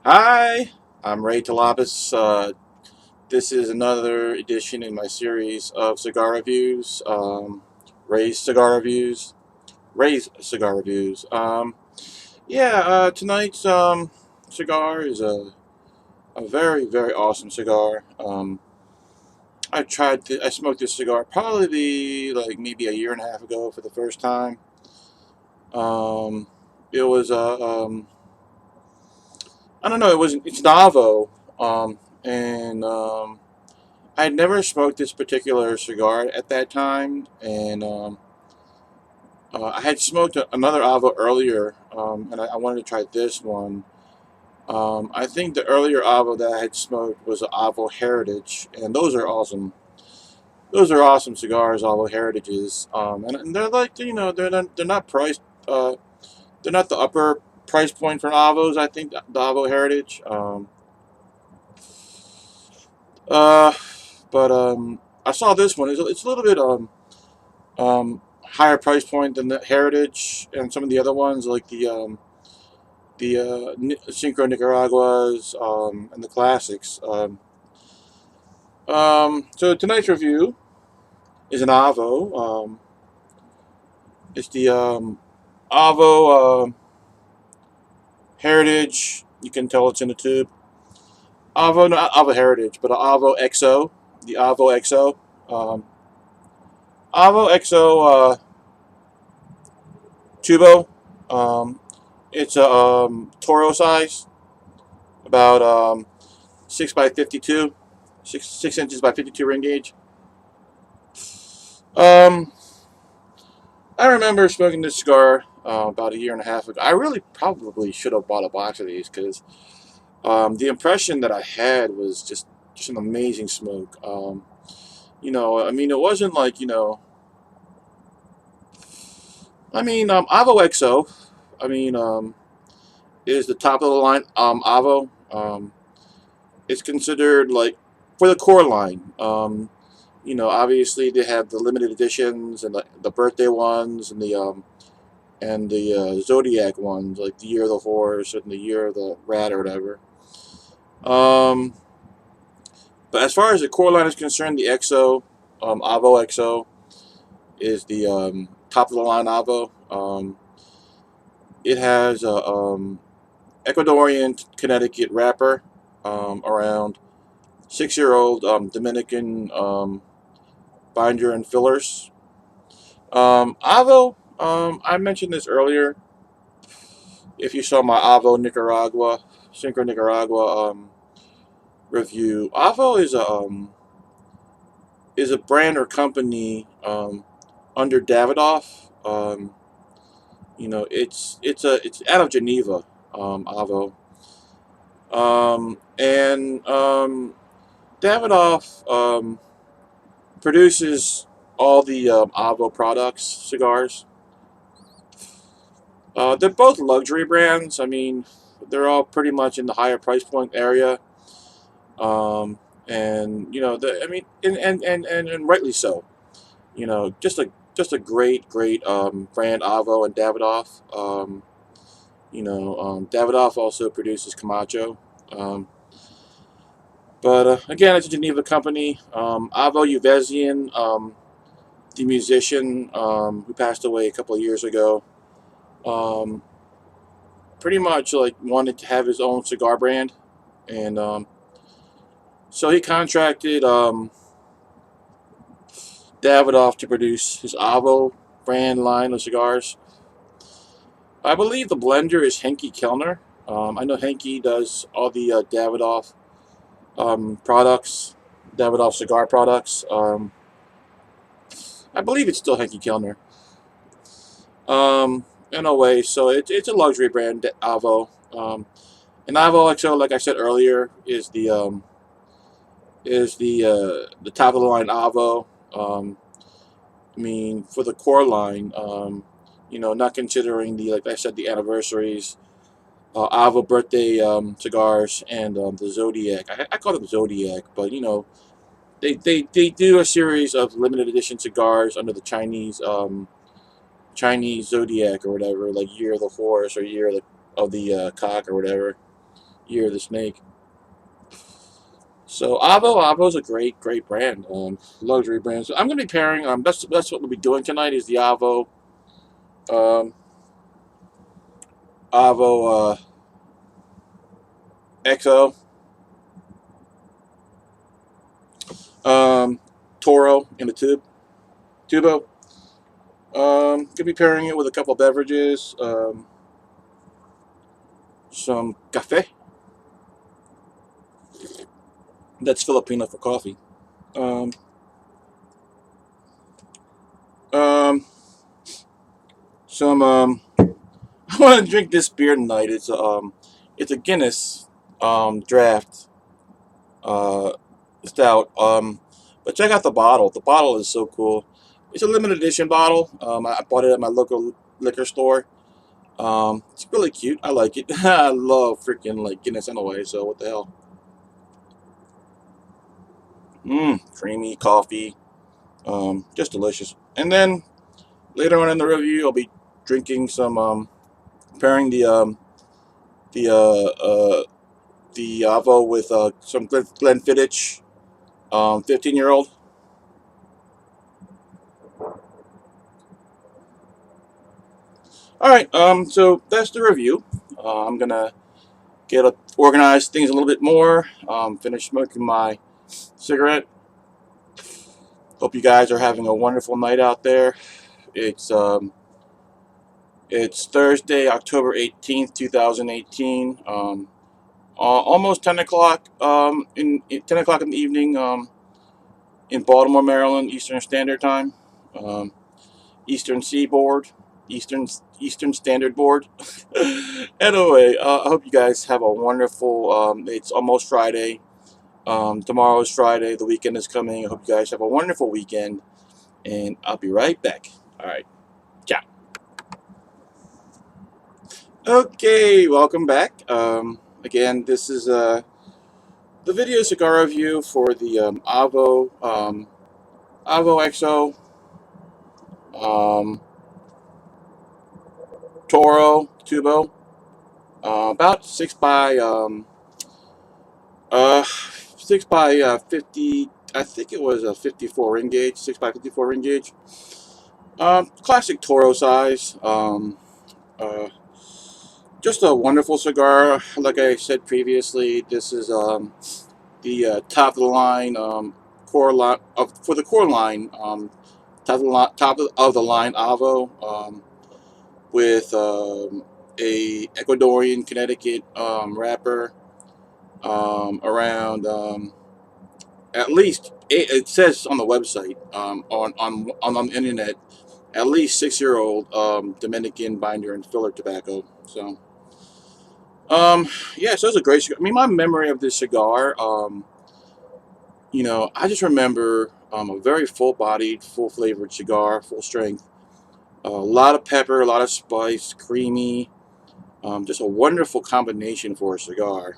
Hi, I'm Ray Talabas. This is another edition in my series of cigar reviews, Ray's Cigar Reviews. Ray's Cigar Reviews. Tonight's cigar is a very, very awesome cigar. I smoked this cigar probably like maybe a year and a half ago for the first time. Um, it was I don't know, it's Navo, and I had never smoked this particular cigar at that time, and I had smoked another Avo earlier, and I wanted to try this one. I think the earlier Avo that I had smoked was an Avo Heritage, and those are awesome. Those are awesome cigars, Avo Heritages, and they're like they're not priced. They're not the upper price point for Avos. I think the Avo Heritage. Uh, but I saw this one. It's a little bit higher price point than the Heritage and some of the other ones, like the Cinco Nicaraguas and the classics. So tonight's review is an Avo. It's the Avo Heritage. You can tell it's in the tube. Avo, not Avo Heritage, but Avo XO. The Avo XO. Um, Avo XO tubo. Um, it's a toro size, about 6 by 52, 6 inches by 52 ring gauge. Um, I remember smoking this cigar about a year and a half ago. I really probably should have bought a box of these because the impression that I had was just an amazing smoke. I mean, it wasn't like Avo XO. I mean, is the top of the line Avo. It's considered like for the core line. Obviously they have the limited editions and the birthday ones and the Zodiac ones, like the Year of the Horse and the Year of the Rat or whatever. Um, but as far as the core line is concerned, the XO, Avo XO, is the top of the line Avo. It has a Ecuadorian Connecticut wrapper around 6-year-old Dominican binder and fillers. Avo, I mentioned this earlier. If you saw my Avo Nicaragua, Cinco Nicaragua review, Avo is a brand or company under Davidoff. It's out of Geneva, Avo, and Davidoff produces all the Avo products, cigars. They're both luxury brands. I mean, they're all pretty much in the higher price point area. And I mean, and rightly so. Just a great brand, Avo and Davidoff. Davidoff also produces Camacho. Um, but again, it's a Geneva company. Avo Uvezian, the musician who passed away a couple of years ago, um, pretty much like wanted to have his own cigar brand, and so he contracted Davidoff to produce his Avo brand line of cigars. I believe the blender is Henke Kellner. I know Henke does all the Davidoff products, Davidoff cigar products. I believe it's still Henke Kellner. In a way, so it's a luxury brand, Avo. And Avo XO, like I said earlier, is the top of the line Avo. I mean, for the core line, not considering the, like I said, the anniversaries, Avo birthday cigars, and the Zodiac. I call them Zodiac, but they do a series of limited edition cigars under the Chinese Zodiac or whatever, like Year of the Horse or Year of the Cock or whatever. Year of the Snake. So Avo's a great brand, luxury brand. So I'm gonna be pairing. That's what we'll be doing tonight is the um, Avo XO, Toro in the tubo. Gonna be pairing it with a couple of beverages, some cafe. That's Filipino for coffee. Um, um, some I want to drink this beer tonight. It's a Guinness draft uh, stout. But check out the bottle. The bottle is so cool. It's a limited edition bottle. I bought it at my local liquor store. It's really cute. I like it. I love freaking like Guinness anyway. So what the hell? Creamy coffee. Just delicious. And then later on in the review, I'll be drinking some pairing the the Avo with some Glenfiddich 15-year-old. All right, so that's the review. I'm gonna organize things a little bit more. Finish smoking my cigarette. Hope you guys are having a wonderful night out there. It's um, it's Thursday, October 18th, 2018. Almost 10 o'clock. In 10 o'clock in the evening. In Baltimore, Maryland, Eastern Standard Time. Um, Eastern Seaboard, Eastern Standard Board. Anyway, I hope you guys have a wonderful. It's almost Friday. Tomorrow is Friday. The weekend is coming. I hope you guys have a wonderful weekend, and I'll be right back. All right, ciao. Okay, welcome back. Again, this is the video cigar review for the Avo XO um, Toro tubo. About 6 by 50. I think it was a 54 ring gauge, 6 by 54 ring gauge. Classic Toro size. Uh, just a wonderful cigar. Like I said previously, this is the top of the line core line for the core line. Top of the line Avo with a Ecuadorian Connecticut wrapper around at least it says on the website on the internet at least 6 year old Dominican binder and filler tobacco. So yeah, so it's a great cigar. I mean, my memory of this cigar, I just remember a very full bodied, full flavored cigar, full strength, a lot of pepper, a lot of spice, creamy, just a wonderful combination for a cigar.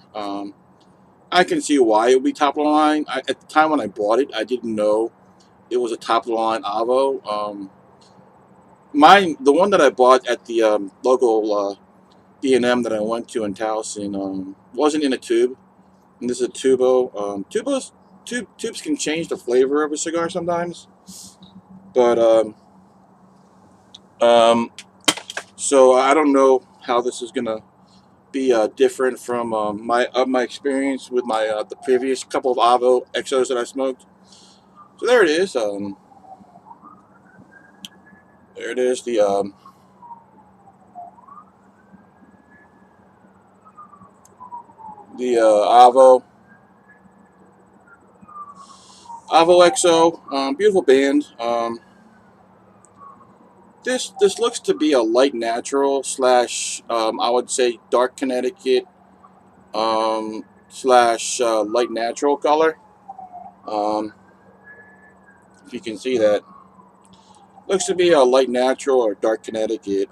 I can see why it would be top of the line. At the time when I bought it, I didn't know it was a top of the line Avo. The one that I bought at the local D&M that I went to in Towson, wasn't in a tube. And this is a tubo. Tubes can change the flavor of a cigar sometimes, but um, so I don't know how this is gonna be different from my experience with my the previous couple of Avo XOs that I smoked. So there it is. There it is. The Avo XO, beautiful band. This looks to be a light natural slash I would say dark Connecticut slash light natural color. Um, if you can see that, looks to be a light natural or dark Connecticut.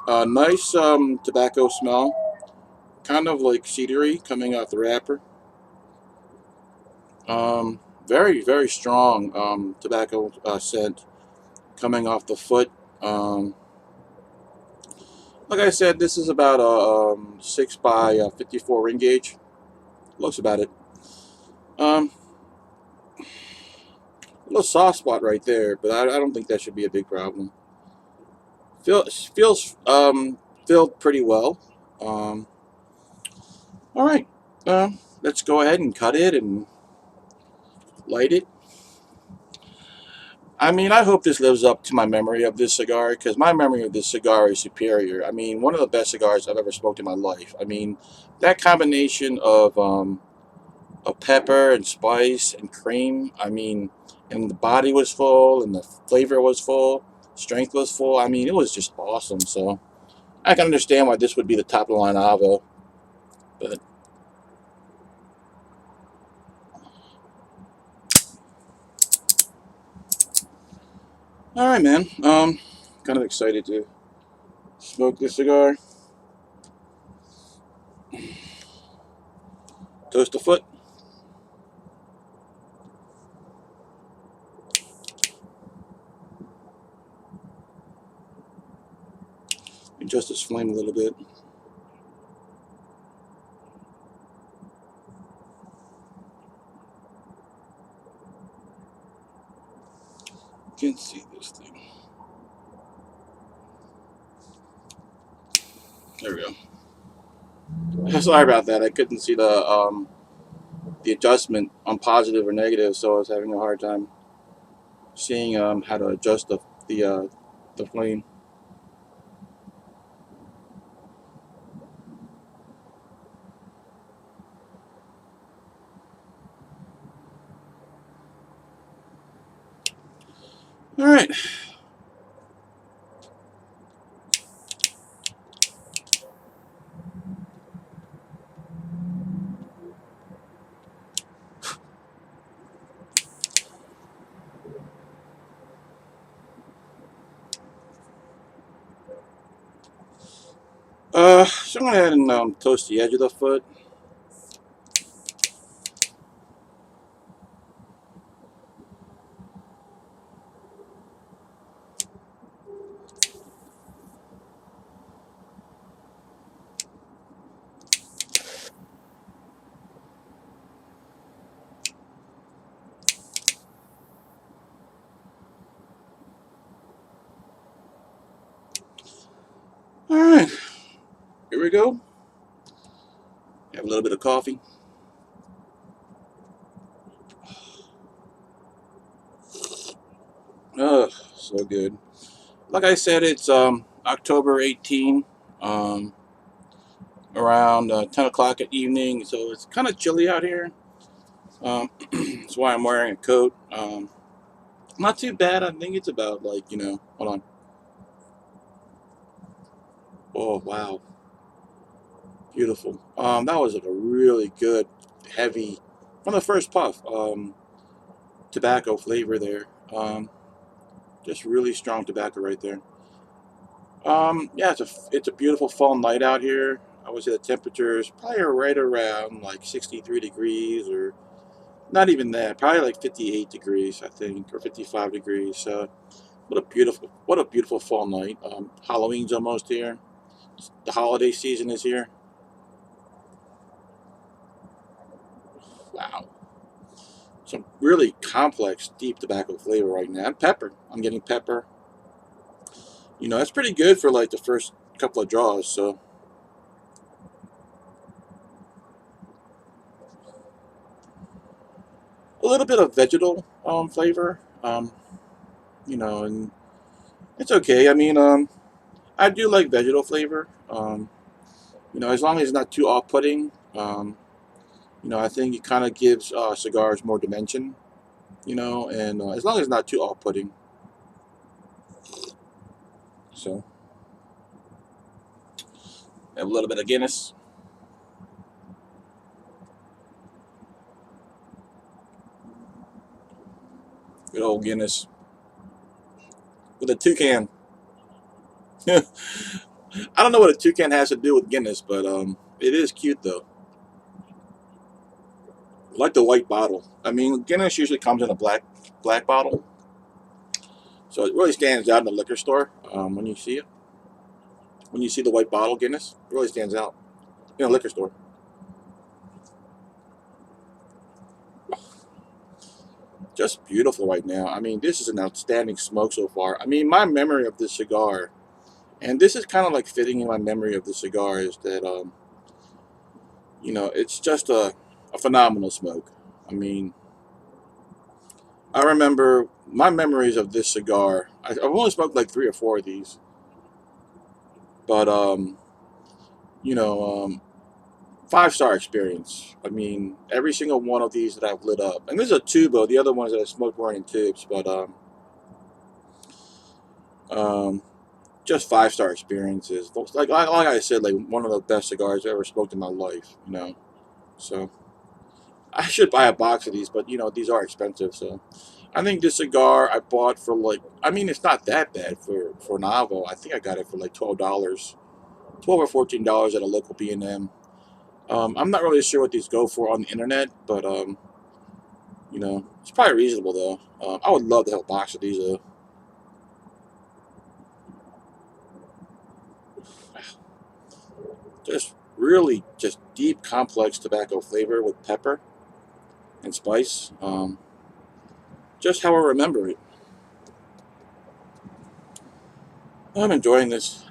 A nice tobacco smell, kind of like cedary coming off the wrapper. Very strong tobacco scent coming off the foot. Um, Like I said, this is about a 6 by 54 ring gauge. Looks about it. A little soft spot right there, but I don't think that should be a big problem. Feels filled pretty well. Um, all right, let's go ahead and cut it and light it. I mean, I hope this lives up to my memory of this cigar, because my memory of this cigar is superior. I mean, one of the best cigars I've ever smoked in my life. I mean, that combination of pepper and spice and cream. I mean, and the body was full and the flavor was full, strength was full. I mean, it was just awesome. So I can understand why this would be the top of the line Avo. But all right, man. Kind of excited to smoke this cigar. Toast a foot. Adjust this flame a little bit. Can't see this thing. There we go. Sorry about that. I couldn't see the adjustment on positive or negative, so I was having a hard time seeing how to adjust the flame. All right. So I'm gonna go ahead and toast the edge of the foot. All right, here we go. Have a little bit of coffee. Oh, so good. Like I said, it's October 18, um, around 10 o'clock at evening, so it's kind of chilly out here. That's why I'm wearing a coat. Not too bad. I think it's about like, hold on. Oh, wow. Beautiful. That was like a really good, heavy, from the first puff, tobacco flavor there. Just really strong tobacco right there. Yeah, it's a beautiful fall night out here. I would say the temperature is probably right around like 63 degrees, or not even that, probably like 58 degrees, I think, or 55 degrees. So what a beautiful fall night. Halloween's almost here. The holiday season is here. Wow. Some really complex, deep tobacco flavor right now. And pepper. I'm getting pepper. That's pretty good for like the first couple of draws. So a little bit of vegetal flavor. And it's okay. I mean, I do like vegetal flavor. As long as it's not too off-putting. I think it kind of gives cigars more dimension. And as long as it's not too off-putting. So, have a little bit of Guinness. Good old Guinness with a toucan. I don't know what a toucan has to do with Guinness, but it is cute though. I like the white bottle. I mean, Guinness usually comes in a black bottle, so it really stands out in the liquor store when you see it. when you see the white bottle Guinness. It really stands out in a liquor store. Just beautiful right now. I mean, this is an outstanding smoke so far. I mean, my memory of this cigar, and this is kind of like fitting in my memory of the cigar, is that it's just a phenomenal smoke. I mean, I remember my memories of this cigar. I've only smoked like 3 or 4 of these, but you know, 5-star experience. I mean, every single one of these that I've lit up, and this is a tubo. The other ones that I smoked weren't in tubes, but um, just 5-star experiences. Like I said, like one of the best cigars I ever smoked in my life. So I should buy a box of these, but these are expensive. So I think this cigar I bought for like, I mean, it's not that bad for an Avo. I think I got it for like $12, $12 or $14 at a local B&M. I'm not really sure what these go for on the internet, but it's probably reasonable though. I would love to have a box of these. Just really just deep, complex tobacco flavor with pepper and spice. Just how I remember it. I'm enjoying this.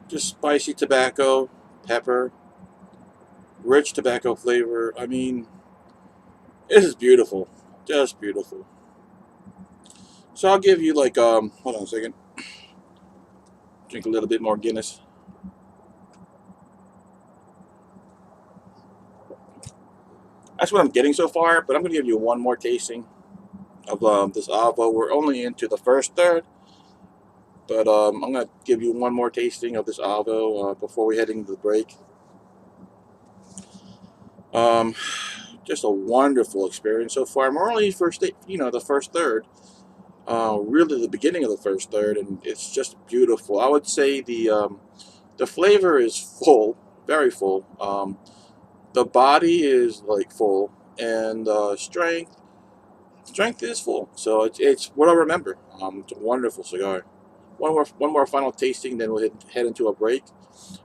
Just spicy tobacco, pepper, rich tobacco flavor. I mean, this is beautiful. Just beautiful. So I'll give you like hold on a second. Drink a little bit more Guinness. That's what I'm getting so far, but I'm gonna give you one more tasting of this Avo. We're only into the first third, but I'm gonna give you one more tasting of this Avo before we head into the break. Um, just a wonderful experience so far. We're only the first third, really the beginning of the first third, and it's just beautiful. I would say the flavor is full, very full. The body is like full, and strength is full. So it's what I remember. It's a wonderful cigar. One more final tasting, then we'll head into a break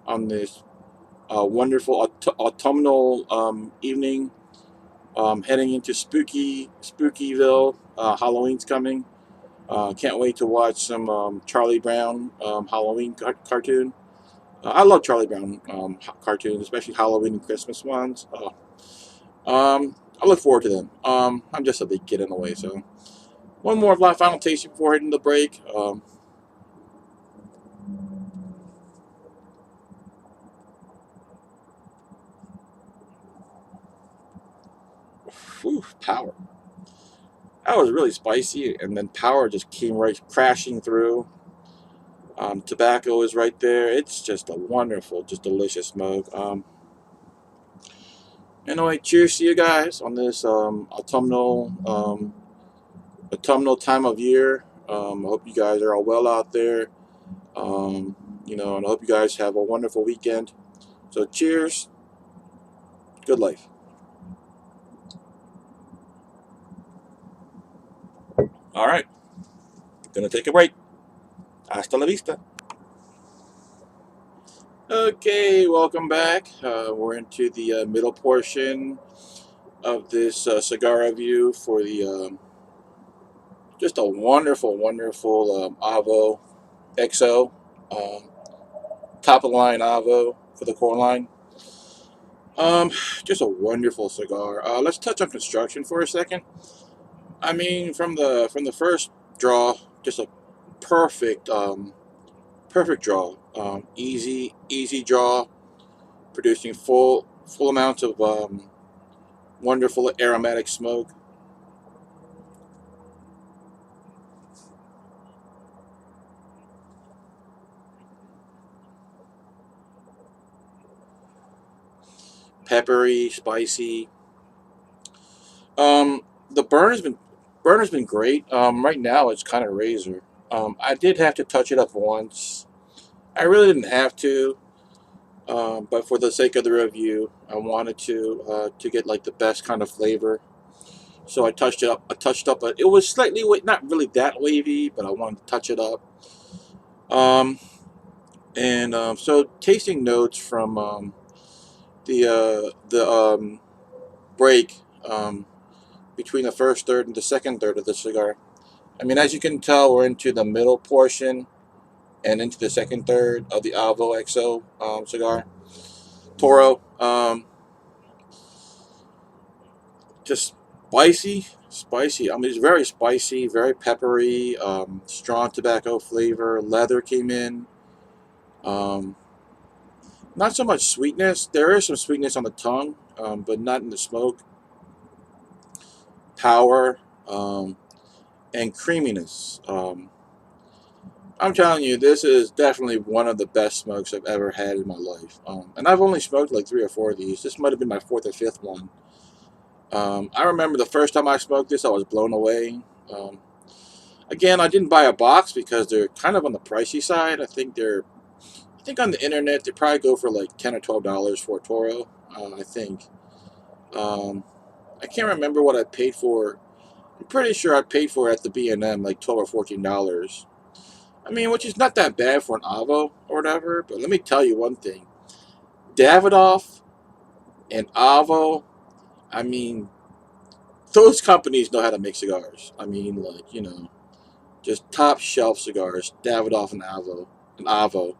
on this wonderful autumnal evening. Heading into Spookyville. Halloween's coming. Can't wait to watch some Charlie Brown Halloween cartoon. I love Charlie Brown cartoons, especially Halloween and Christmas ones. I look forward to them. I'm just a big kid in a way, so one more final tasting before heading to the break. Power. That was really spicy, and then power just came right crashing through. Tobacco is right there. It's just a wonderful, just delicious smoke. Anyway, cheers to you guys on this autumnal time of year. I hope you guys are all well out there. And I hope you guys have a wonderful weekend. So cheers. Good life. All right. Gonna take a break. Hasta la vista. Okay, welcome back. We're into the middle portion of this cigar review for the just a wonderful, wonderful Avo XO, um, top of the line Avo for the core line. Just a wonderful cigar. Let's touch on construction for a second. I mean, from the first draw, just a perfect perfect draw. Easy draw, producing full amounts of wonderful aromatic smoke. peppery, spicy. Um, the burn has been great. Right now it's kind of razor. I did have to touch it up once. I really didn't have to, but for the sake of the review, I wanted to get like the best kind of flavor. So I touched it up. I touched up, but it was slightly not really that wavy, but I wanted to touch it up. Um, and so tasting notes from the break between the first third and the second third of the cigar. I mean, as you can tell, we're into the middle portion and into the second third of the Avo XO cigar. Toro. Just spicy. I mean, it's very spicy, very peppery, strong tobacco flavor. Leather came in. Um, Not so much sweetness. There is some sweetness on the tongue, but not in the smoke. Power and creaminess. I'm telling you, this is definitely one of the best smokes I've ever had in my life. And I've only smoked like 3 or 4 of these. This might have been my fourth or fifth one. I remember the first time I smoked this, I was blown away. Um, Again, I didn't buy a box because they're kind of on the pricey side. I think on the internet they probably go for like $10 or $12 for a Toro. I think. Um, I can't remember what I paid for. I'm pretty sure I paid for it at the B&M like $12 or $14. I mean, which is not that bad for an Avo or whatever. But let me tell you one thing: Davidoff and Avo. I mean, those companies know how to make cigars. I mean, like just top shelf cigars. Davidoff and Avo and Avo.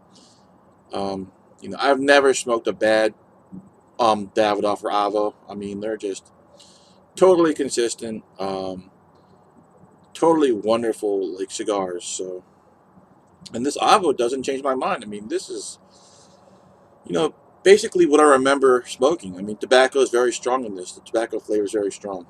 Um, I've never smoked a bad Davidoff or Avo. I mean, they're just totally consistent, totally wonderful like cigars. So, and this Avo doesn't change my mind. I mean, this is you know basically what I remember smoking. I mean, tobacco is very strong in this. The tobacco flavor is very strong.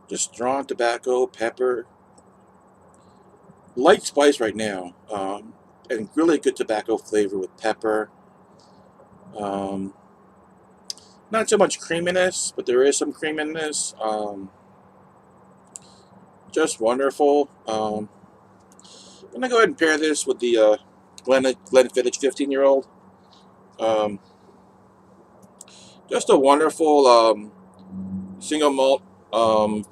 Just strong tobacco, pepper, light spice right now, and really good tobacco flavor with pepper. Um, Not so much creaminess, but there is some creaminess. Just wonderful. I'm gonna go ahead and pair this with the Glenfiddich 15-year-old. Um, just a wonderful single malt from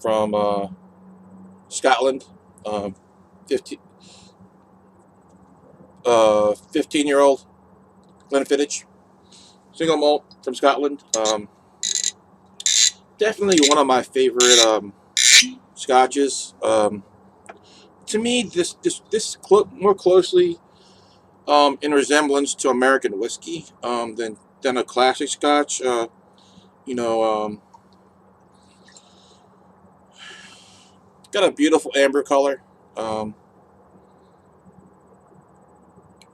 Scotland. Um, 15, 15-year-old Glenfiddich single malt from Scotland. Definitely one of my favorite scotches. To me, this more closely in resemblance to American whiskey than a classic Scotch. You know, got a beautiful amber color, um,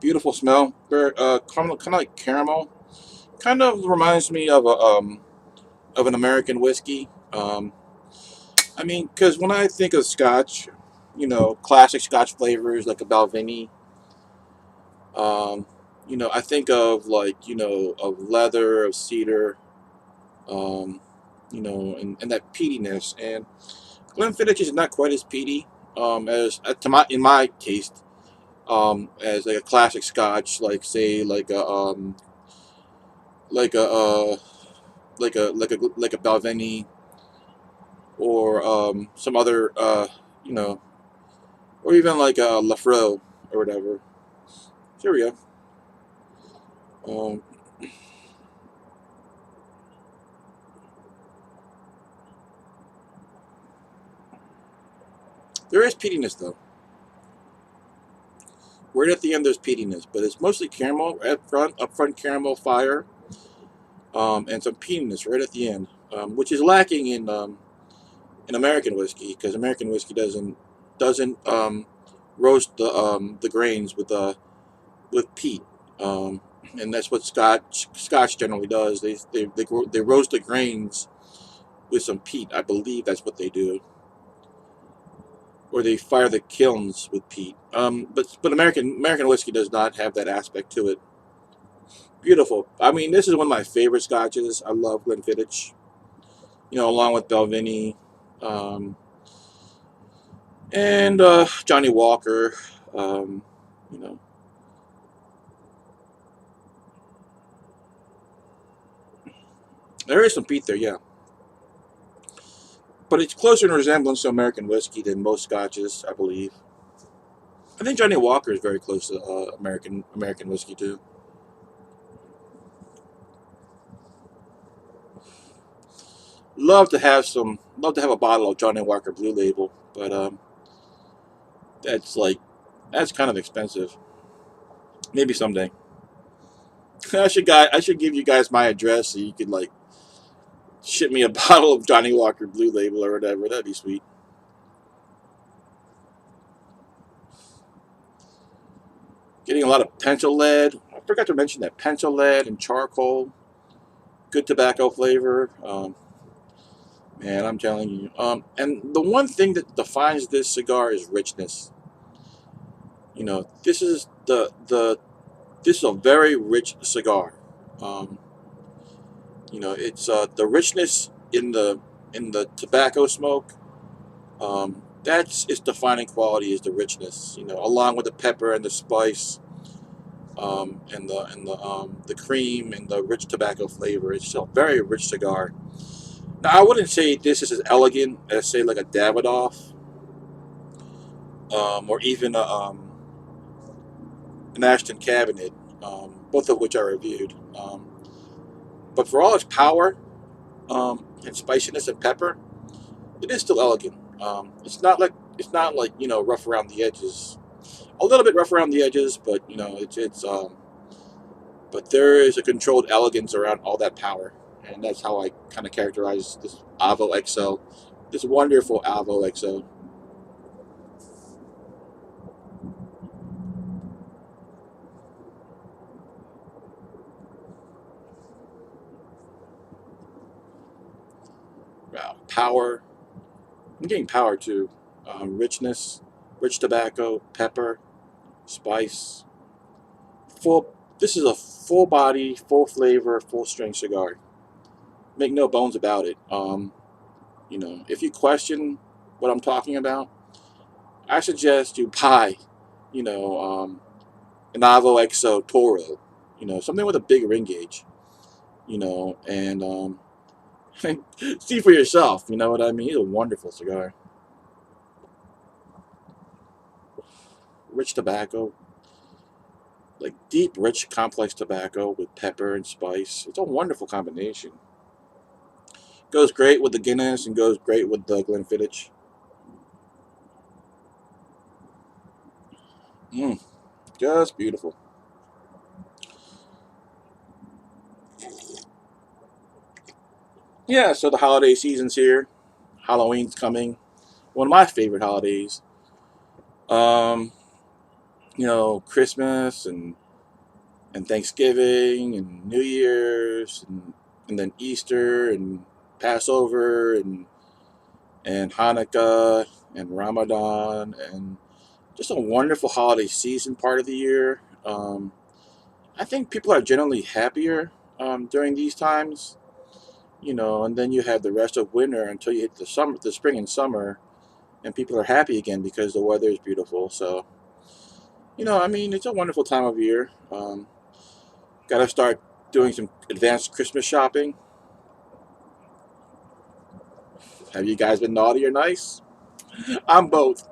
beautiful smell. Very kind of like caramel. Kind of reminds me of an American whiskey. I mean, because when I think of Scotch, classic Scotch flavors like a Balvenie. Um, I think of like of leather, of cedar, um, and that peatiness. And Glenfiddich is not quite as peaty as to my in my taste as like a classic Scotch, like say like a like a Balvenie or some other you know or even like a Lafro or whatever. Here we go. Um, there is peatiness though. Right at the end, there's peatiness, but it's mostly caramel up front caramel fire, and some peatiness right at the end, which is lacking in American whiskey because American whiskey doesn't roast the grains with with peat, and that's what Scotch generally does. They roast the grains with some peat. I believe that's what they do, or they fire the kilns with peat. But American whiskey does not have that aspect to it. Beautiful. I mean, this is one of my favorite scotches. I love Glenfiddich. Along with Belvini, um, and Johnny Walker. Um, you know, there is some peat there, yeah, but it's closer in resemblance to American whiskey than most scotches, I believe. I think Johnny Walker is very close to American whiskey too. Love to have a bottle of Johnny Walker Blue Label, but that's like that's kind of expensive. Maybe someday. I should give you guys my address so you could like ship me a bottle of Johnny Walker Blue Label or whatever. That'd be sweet. Getting a lot of pencil lead. I forgot to mention that pencil lead and charcoal. Good tobacco flavor. Man, I'm telling you. And the one thing that defines this cigar is richness. This is a very rich cigar. Um, it's the richness in the tobacco smoke. That's its defining quality is the richness. Along with the pepper and the spice, and the cream and the rich tobacco flavor. It's a very rich cigar. Now, I wouldn't say this is as elegant as say like a Davidoff, or even an Ashton Cabinet, both of which I reviewed. But for all its power, and spiciness and pepper, it is still elegant. It's not like rough around the edges. A little bit rough around the edges, but but there is a controlled elegance around all that power, and that's how I kind of characterize this Avo XO, this wonderful Avo XO. Wow, power. I'm getting power too. Richness, rich tobacco, pepper, spice. Full. This is a full body, full flavor, full strength cigar. Make no bones about it. If you question what I'm talking about, I suggest you buy, you know, um, an Avo XO Toro. Something with a big ring gauge. And see for yourself. You know what I mean? It's a wonderful cigar. Rich tobacco, like deep, rich, complex tobacco with pepper and spice. It's a wonderful combination. Goes great with the Guinness and goes great with the Glenfiddich. Mm, just beautiful. Yeah, so the holiday season's here. Halloween's coming. One of my favorite holidays. Um, Christmas and Thanksgiving and New Year's and then Easter and Passover and Hanukkah and Ramadan and just a wonderful holiday season part of the year. I think people are generally happier during these times, and then you have the rest of winter until you hit the spring and summer, and people are happy again because the weather is beautiful. So, I mean, it's a wonderful time of year. Got to start doing some advanced Christmas shopping. Have you guys been naughty or nice? I'm both.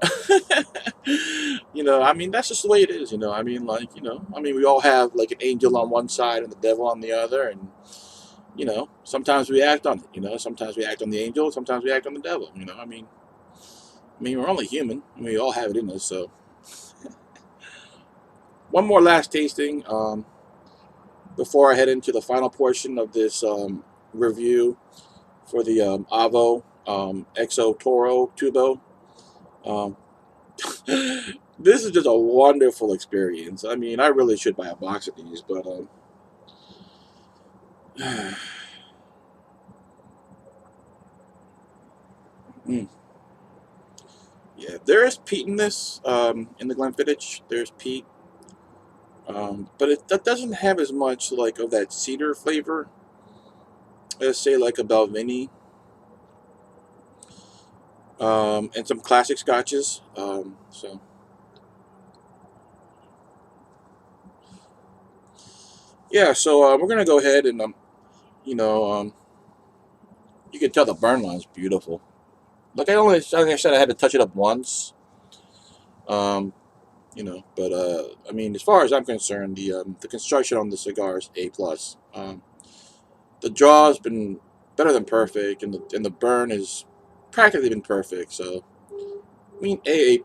I mean, that's just the way it is. I mean, like, I mean, we all have like an angel on one side and the devil on the other, and sometimes we act on it. Sometimes we act on the angel, sometimes we act on the devil. I mean, we're only human, and we all have it in us. So, one more last tasting before I head into the final portion of this review for the Avo XO Toro Tubo. Um, This is just a wonderful experience. I mean, I really should buy a box of these, but mm, yeah, there is peat in this. In the Glenfiddich, there's peat, but that doesn't have as much like of that cedar flavor as say like a Balvenie, and some classic scotches. So yeah, so we're gonna go ahead and you know, you can tell the burn line's beautiful. Like like I said, I had to touch it up once. Um, but I mean, as far as I'm concerned, the construction on the cigar is A+. The draw has been better than perfect, and the burn has practically been perfect. So I mean, A+.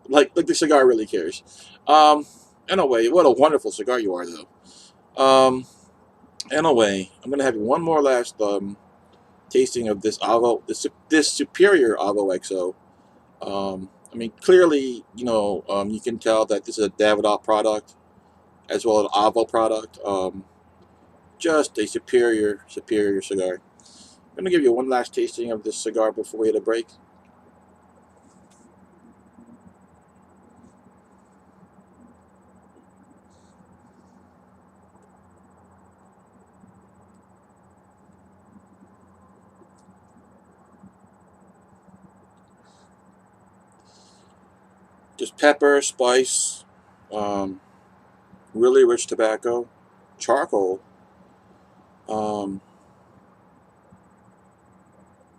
Like the cigar really cares. Anyway, what a wonderful cigar you are, though. Anyway, I'm gonna have one more last tasting of this Avo, this superior Avo XO. I mean, clearly, you can tell that this is a Davidoff product as well as an Avo product. Just a superior cigar. I'm gonna give you one last tasting of this cigar before we hit a break. Just pepper, spice, um, really rich tobacco, charcoal. Um,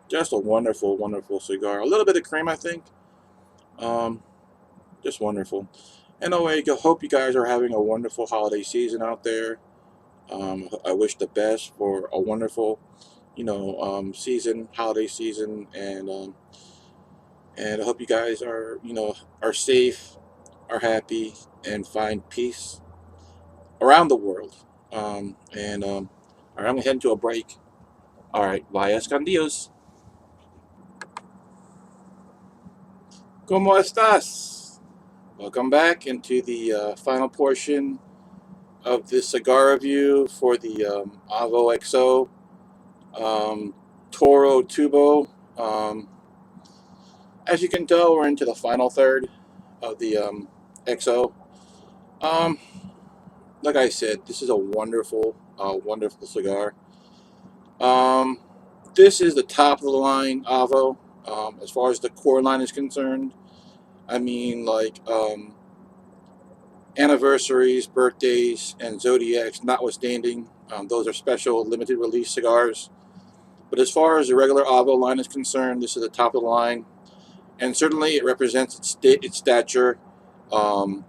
just a wonderful, wonderful cigar. A little bit of cream, I think. Um, just wonderful. Anyway, I hope you guys are having a wonderful holiday season out there. I wish the best for a wonderful, season, holiday season, and I hope you guys are safe, are happy, and find peace around the world. All right, I'm gonna head into a break. All right, vaya con Dios. ¿Cómo estás? Welcome back into the final portion of this cigar review for the Avo XO um, Toro Tubo. As you can tell, we're into the final third of the XO. Um, like I said, this is a wonderful, wonderful cigar. Um, this is the top of the line Avo, as far as the core line is concerned. I mean, like anniversaries, birthdays, and zodiacs notwithstanding, those are special limited release cigars. But as far as the regular Avo line is concerned, this is the top of the line, and certainly it represents its stature, um,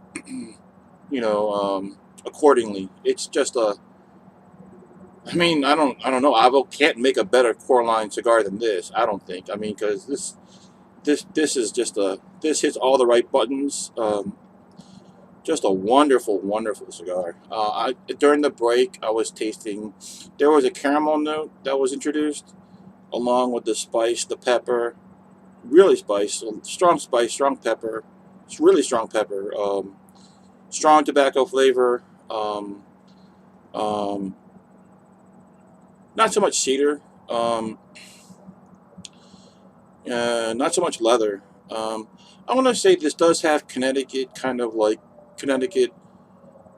accordingly. It's just a I mean, I don't know. Avo can't make a better core line cigar than this. I don't think. I mean, because this is just this hits all the right buttons. Just a wonderful, wonderful cigar. During the break, I was tasting. There was a caramel note that was introduced, along with the spice, the pepper, really spice, strong pepper. It's really strong pepper. Strong tobacco flavor. Um, um, not so much cedar. Um, not so much leather. Um, I want to say this does have Connecticut kind of like Connecticut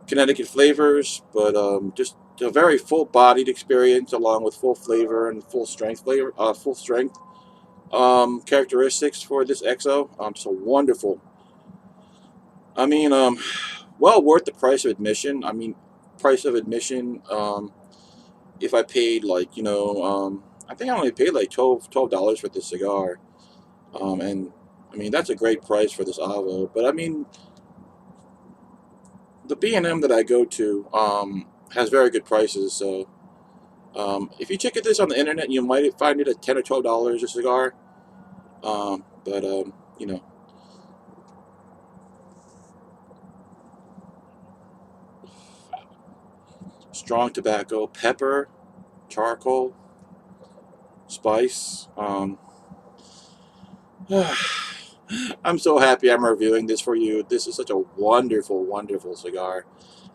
Connecticut flavors, but just a very full-bodied experience along with full flavor and full strength characteristics for this XO. So wonderful. I mean, well worth the price of admission. I mean, price of admission. If I paid like I think I only paid like $12 for this cigar. And I mean that's a great price for this Avo. But I mean the B&M that I go to has very good prices. So if you check this on the internet, you might find it at $10 or $12 a cigar. But you know, strong tobacco, pepper, charcoal, spice. I'm so happy I'm reviewing this for you. This is such a wonderful, wonderful cigar.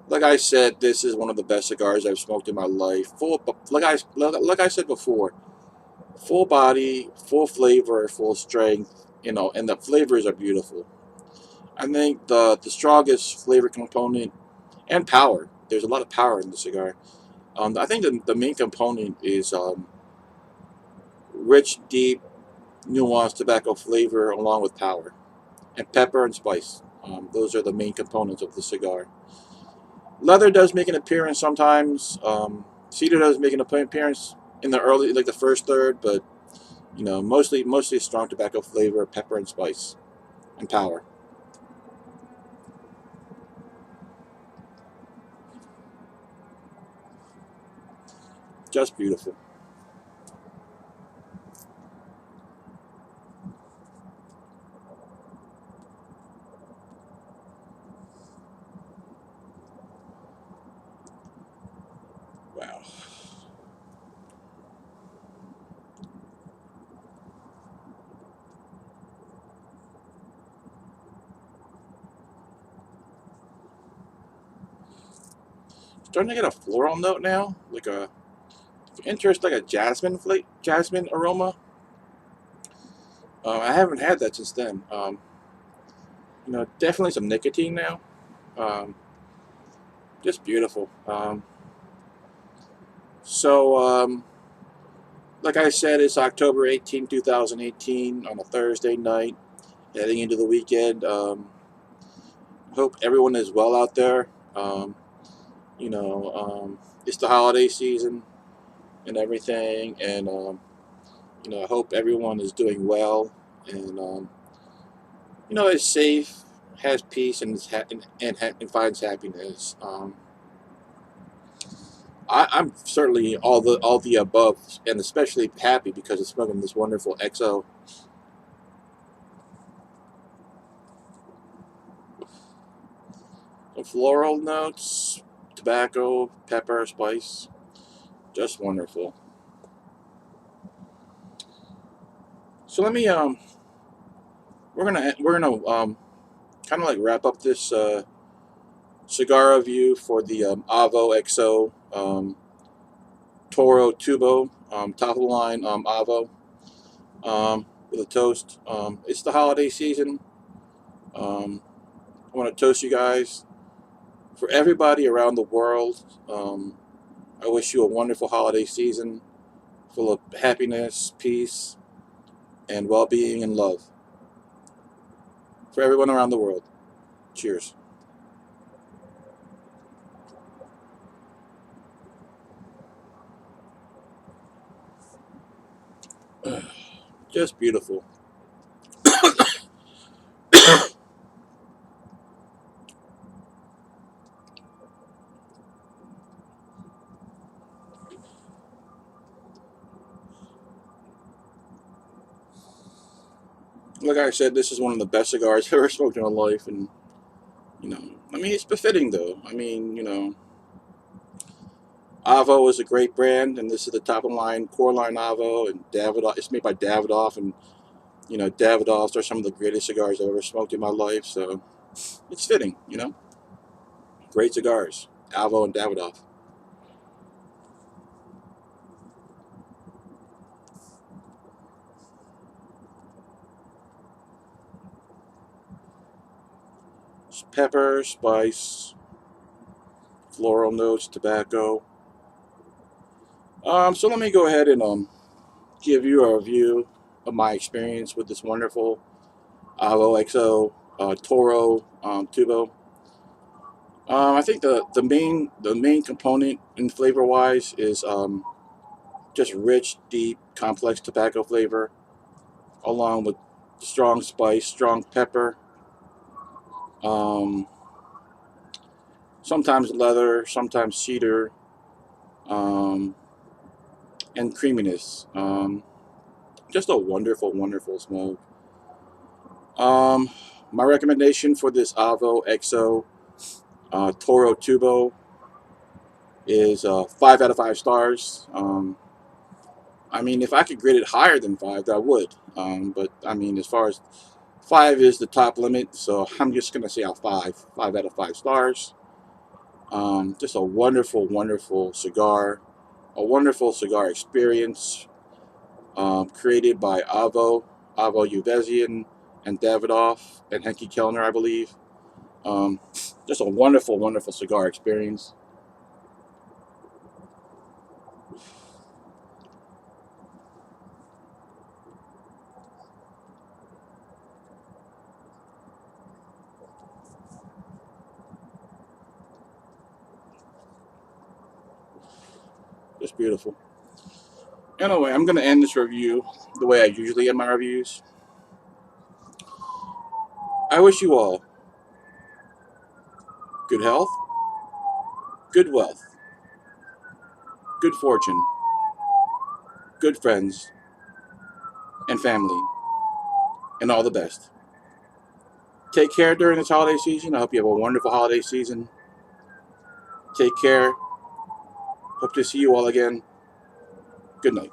Like I said, this is one of the best cigars I've smoked in my life. Like I said before, full body, full flavor, full strength. And the flavors are beautiful. I think the strongest flavor component and power. There's a lot of power in the cigar. I think the main component is rich, deep, nuanced tobacco flavor along with power and pepper and spice. Those are the main components of the cigar. Leather does make an appearance sometimes. Cedar does make an appearance in the early, like the first third, but mostly strong tobacco flavor, pepper and spice, and power. Just beautiful. Wow. Starting to get a floral note now, like a interest, like a jasmine aroma. I haven't had that since then. Definitely some nicotine now. Um, just beautiful. So, like I said, it's October 18, 2018, on a Thursday night, heading into the weekend. Hope everyone is well out there. You know, it's the holiday season and everything, and I hope everyone is doing well and is safe, has peace, and and finds happiness. I'm certainly all the above, and especially happy because it's smoking this wonderful XO. The floral notes, tobacco, pepper, spice, just wonderful. So let me we're gonna kind of like wrap up this cigar review for the Avo XO Toro Tubo, top of the line Avo, with a toast. It's the holiday season. Um, I want to toast you guys for everybody around the world. I wish you a wonderful holiday season full of happiness, peace, and well being and love for everyone around the world. Cheers. Just beautiful. Like I said, this is one of the best cigars I've ever smoked in my life, and I mean, it's befitting though. I mean, Avo is a great brand, and this is the top of the line core line Avo, and Davidoff. It's made by Davidoff, and Davidoffs are some of the greatest cigars I've ever smoked in my life. So it's fitting, great cigars, Avo and Davidoff. Pepper, spice, floral notes, tobacco. So let me go ahead and give you a review of my experience with this wonderful Avo XO Toro tubo. I think the main component in flavor wise is just rich, deep, complex tobacco flavor, along with strong spice, strong pepper, um, sometimes leather, sometimes cedar, um, and creaminess. Just a wonderful, wonderful smoke. Um, my recommendation for this Avo XO Toro Tubo is 5 out of 5 stars. I mean, if I could grade it higher than five, I would. But I mean, as far as 5 is the top limit, so I'm just gonna say a 5. 5 out of 5 stars. Just a wonderful, wonderful cigar. A wonderful cigar experience. Created by Avo Uvezian, and Davidoff, and Henke Kellner, I believe. Um, just a wonderful, wonderful cigar experience. Just beautiful. Anyway, I'm going to end this review the way I usually end my reviews. I wish you all good health, good wealth, good fortune, good friends, and family, and all the best. Take care during this holiday season. I hope you have a wonderful holiday season. Take care. Hope to see you all again. Good night.